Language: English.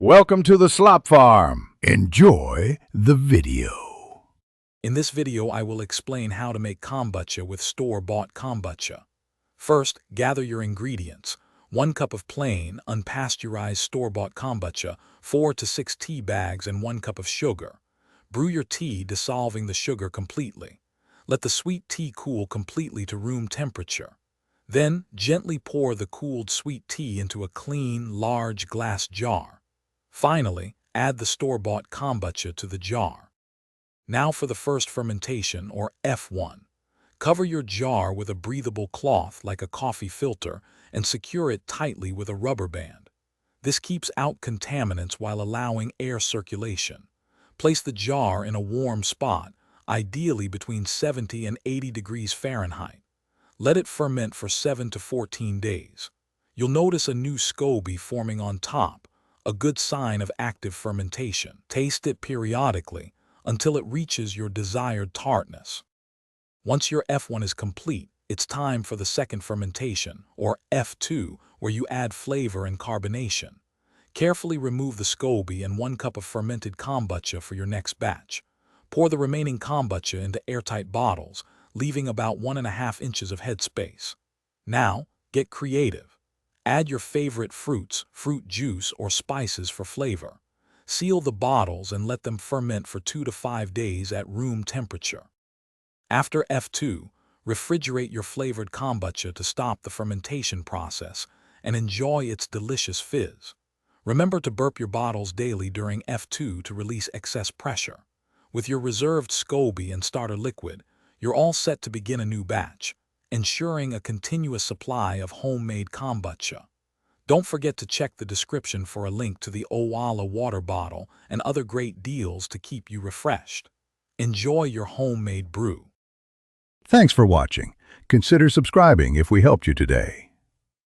Welcome to the Slop Farm. Enjoy the video. In this video, I will explain how to make kombucha with store-bought kombucha. First, gather your ingredients. 1 cup of plain, unpasteurized store-bought kombucha, 4 to 6 tea bags, and 1 cup of sugar. Brew your tea, dissolving the sugar completely. Let the sweet tea cool completely to room temperature. Then, gently pour the cooled sweet tea into a clean, large glass jar. Finally, add the store-bought kombucha to the jar. Now for the first fermentation, or F1. Cover your jar with a breathable cloth like a coffee filter and secure it tightly with a rubber band. This keeps out contaminants while allowing air circulation. Place the jar in a warm spot, ideally between 70 and 80 degrees Fahrenheit. Let it ferment for 7 to 14 days. You'll notice a new SCOBY forming on top, a good sign of active fermentation. Taste it periodically until it reaches your desired tartness. Once your F1 is complete, it's time for the second fermentation, or F2, where you add flavor and carbonation. Carefully remove the SCOBY and 1 cup of fermented kombucha for your next batch. Pour the remaining kombucha into airtight bottles, leaving about 1.5 inches of headspace. Now, get creative. Add your favorite fruits, fruit juice, or spices for flavor. Seal the bottles and let them ferment for 2 to 5 days at room temperature. After F2, refrigerate your flavored kombucha to stop the fermentation process and enjoy its delicious fizz. Remember to burp your bottles daily during F2 to release excess pressure. With your reserved SCOBY and starter liquid, you're all set to begin a new batch, ensuring a continuous supply of homemade kombucha. Don't forget to check the description for a link to the Owala water bottle and other great deals to keep you refreshed. Enjoy your homemade brew. Thanks for watching. Consider subscribing if we helped you today.